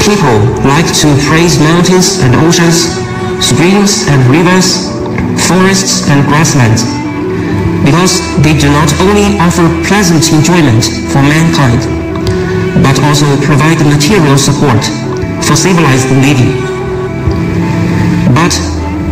People like to praise mountains and oceans, streams and rivers, forests and grasslands, because they do not only offer pleasant enjoyment for mankind, but also provide material support for civilized living. But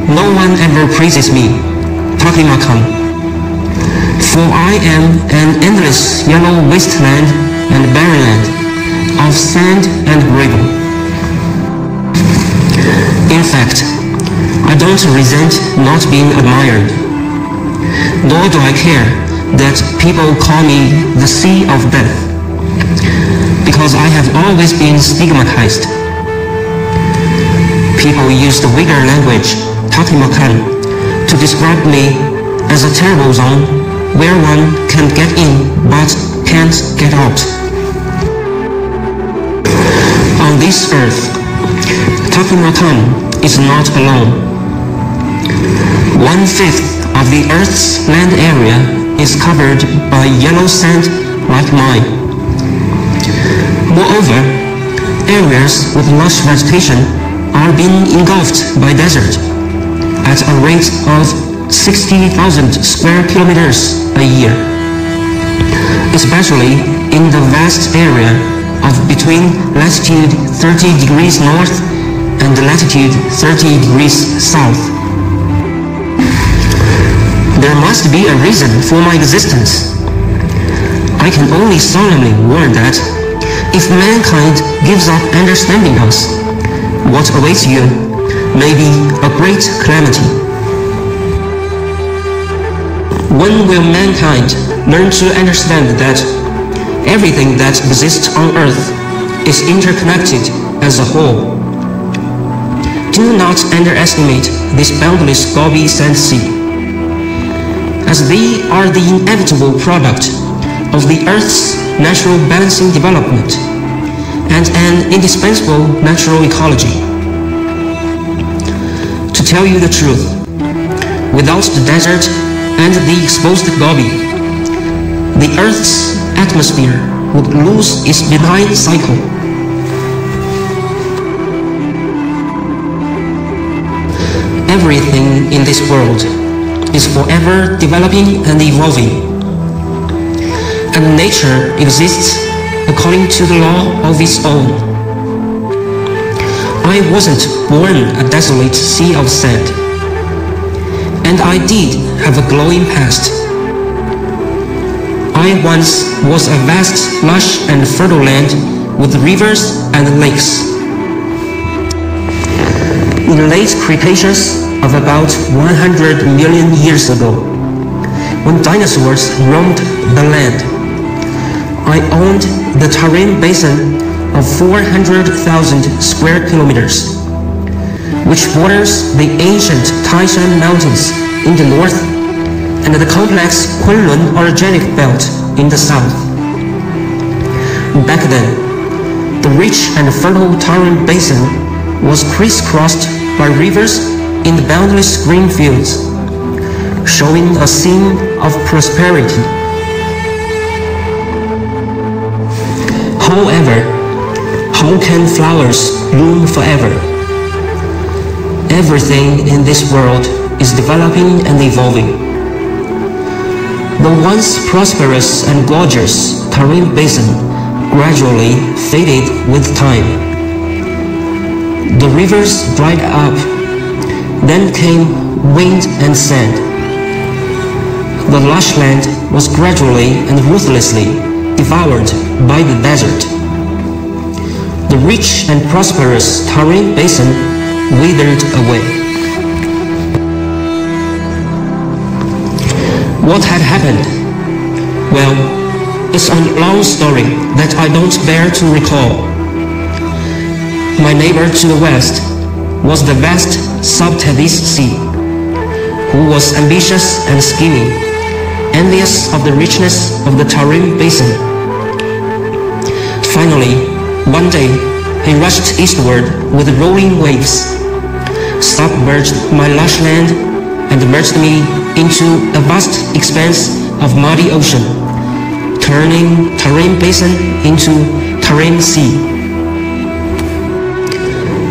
no one ever praises me, Takima Khan, for I am an endless yellow wasteland and barren land of sand and gravel. In fact, I don't resent not being admired, nor do I care that people call me the Sea of Death, because I have always been stigmatized. People use the vulgar language, Takimakan, to describe me as a terrible zone where one can get in but can't get out. On this earth, Takimakan is not alone. 1/5 of the Earth's land area is covered by yellow sand like mine. Moreover, areas with lush vegetation are being engulfed by desert at a rate of 60,000 square kilometers a year, especially in the vast area of between latitude 30 degrees north and latitude 30 degrees south. There must be a reason for my existence. I can only solemnly warn that if mankind gives up understanding us, what awaits you may be a great calamity. When will mankind learn to understand that everything that exists on Earth is interconnected as a whole? Do not underestimate this boundless Gobi Sand Sea, as they are the inevitable product of the Earth's natural balancing development and an indispensable natural ecology. To tell you the truth, without the desert and the exposed Gobi, the Earth's atmosphere would lose its benign cycle. Everything in this world is forever developing and evolving, and nature exists according to the law of its own. I wasn't born a desolate sea of sand, and I did have a glowing past. I once was a vast, lush and fertile land with rivers and lakes. In late Cretaceous of about 100 million years ago, when dinosaurs roamed the land, I owned the Tarim Basin of 400,000 square kilometers, which borders the ancient Taishan Mountains in the north and the complex Kunlun Orogenic Belt in the south. Back then, the rich and fertile Tarim Basin was crisscrossed by rivers in the boundless green fields, showing a scene of prosperity. However, how can flowers bloom forever? Everything in this world is developing and evolving. The once prosperous and gorgeous Tarim Basin gradually faded with time. The rivers dried up. Then came wind and sand. The lush land was gradually and ruthlessly devoured by the desert. The rich and prosperous Tarim Basin withered away. What had happened? Well, It's a long story that I don't bear to recall. My neighbor to the west was the vast Subtethys Sea, who was ambitious and scheming, envious of the richness of the Tarim Basin. Finally, one day, he rushed eastward with rolling waves, submerged my lush land, and merged me into a vast expanse of muddy ocean, turning Tarim Basin into Tarim Sea.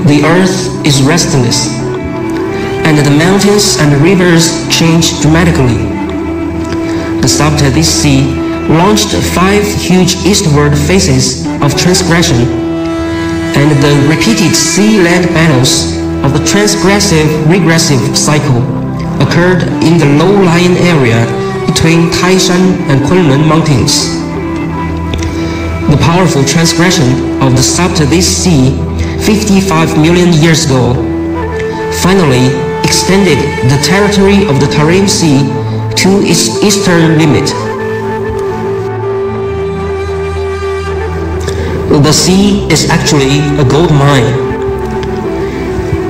The earth is restless, and the mountains and rivers change dramatically. The Subtethys Sea launched 5 huge eastward phases of transgression, and the repeated sea-land battles of the transgressive-regressive cycle occurred in the low-lying area between Taishan and Kunlun mountains. The powerful transgression of the Subtethys Sea 55 million years ago finally extended the territory of the Tarim Sea to its eastern limit. The sea is actually a gold mine.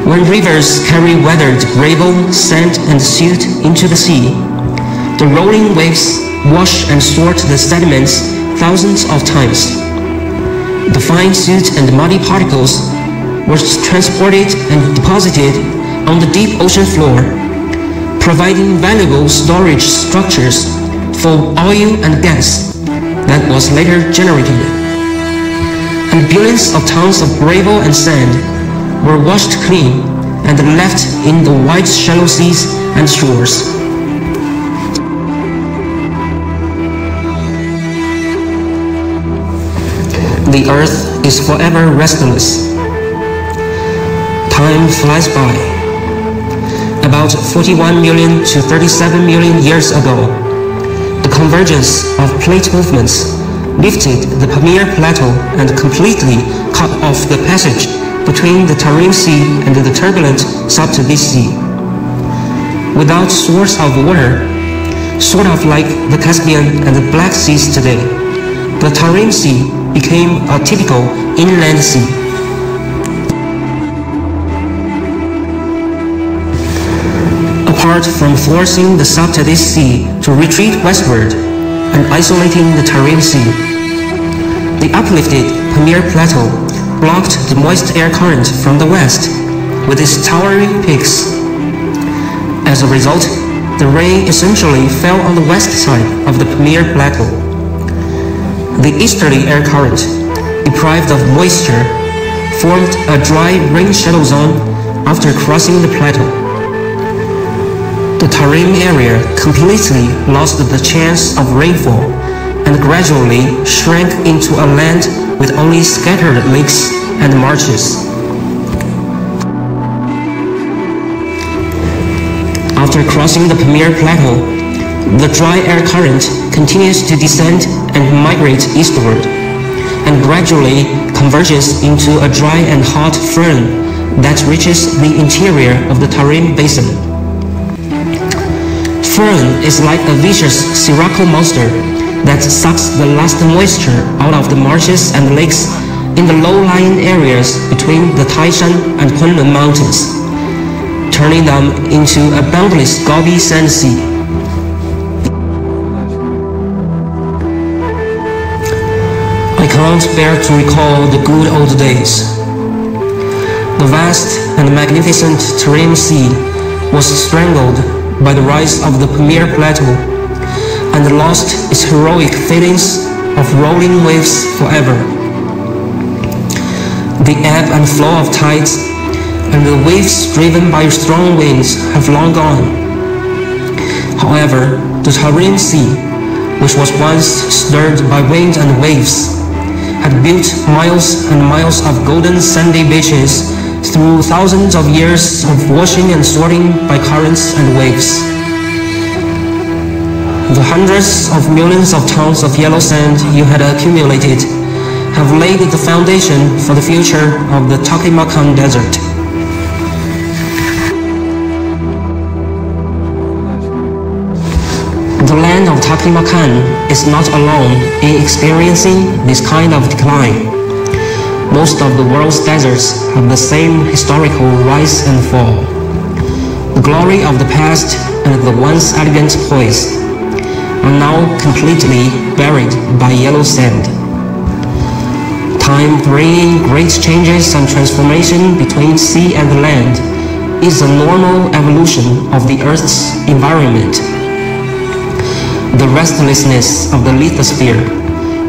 When rivers carry weathered gravel, sand, and silt into the sea, the rolling waves wash and sort the sediments thousands of times. The fine silt and muddy particles were transported and deposited on the deep ocean floor, providing valuable storage structures for oil and gas that was later generated. And billions of tons of gravel and sand were washed clean and left in the wide shallow seas and shores. The earth is forever restless. Time flies by. About 41 million to 37 million years ago, the convergence of plate movements lifted the Pamir Plateau and completely cut off the passage between the Tarim Sea and the turbulent Subtethys Sea. Without source of water, sort of like the Caspian and the Black Seas today, the Tarim Sea became a typical inland sea. Apart from forcing the Subtethys Sea to retreat westward and isolating the Tarim Sea, the uplifted Pamir Plateau blocked the moist air current from the west with its towering peaks. As a result, the rain essentially fell on the west side of the Pamir Plateau. The easterly air current, deprived of moisture, formed a dry rain shadow zone after crossing the plateau. The Tarim area completely lost the chance of rainfall and gradually shrank into a land with only scattered lakes and marshes. After crossing the Pamir Plateau, the dry air current continues to descend and migrate eastward, and gradually converges into a dry and hot front that reaches the interior of the Tarim Basin. Fern is like a vicious sirocco monster that sucks the last moisture out of the marshes and lakes in the low-lying areas between the Taishan and Kunlun mountains, turning them into a boundless gobby sand sea. I can't bear to recall the good old days. The vast and magnificent Tarim Sea was strangled by the rise of the Pamir Plateau and lost its heroic feelings of rolling waves forever. The ebb and flow of tides and the waves driven by strong winds have long gone. However, the Tarim Sea, which was once stirred by wind and waves, had built miles and miles of golden sandy beaches through thousands of years of washing and sorting by currents and waves. The hundreds of millions of tons of yellow sand you had accumulated have laid the foundation for the future of the Taklamakan Desert. The land of Taklamakan is not alone in experiencing this kind of decline. Most of the world's deserts have the same historical rise and fall. The glory of the past and the once elegant poise are now completely buried by yellow sand. Time bringing great changes and transformation between sea and land is a normal evolution of the Earth's environment. The restlessness of the lithosphere,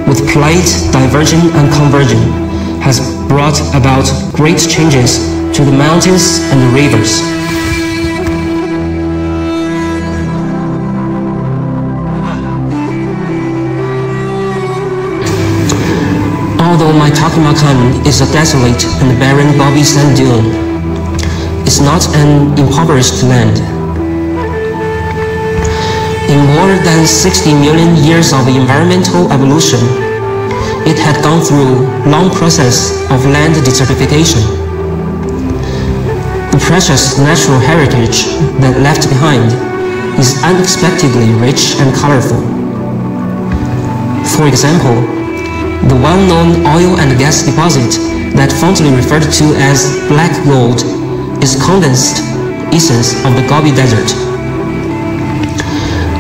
with plate diversion and conversion, has brought about great changes to the mountains and the rivers. Although my Taklamakan is a desolate and barren Gobi sand dune, it's not an impoverished land. In more than 60 million years of environmental evolution, it had gone through a long process of land desertification. The precious natural heritage that left behind is unexpectedly rich and colorful. For example, the well-known oil and gas deposit that fondly referred to as black gold is condensed essence of the Gobi Desert.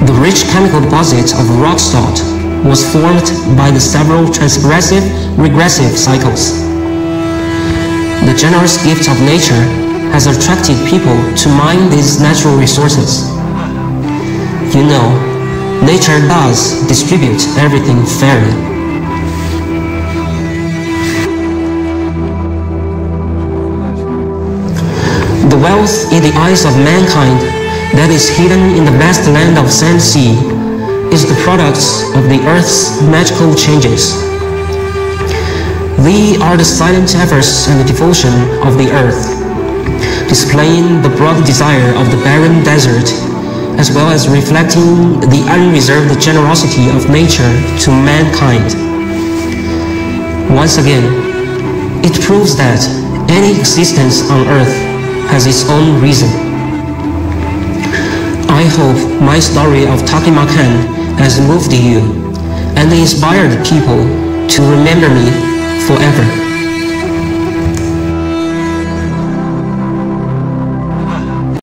The rich chemical deposit of rock salt was formed by the several transgressive-regressive cycles. The generous gift of nature has attracted people to mine these natural resources. You know, nature does distribute everything fairly. The wealth in the eyes of mankind that is hidden in the vast land of sand sea is the product of the earth's magical changes. They are the silent efforts and the devotion of the earth, displaying the broad desire of the barren desert, as well as reflecting the unreserved generosity of nature to mankind. Once again, it proves that any existence on earth has its own reason. I hope my story of Taklamakan has moved you and inspired people to remember me forever.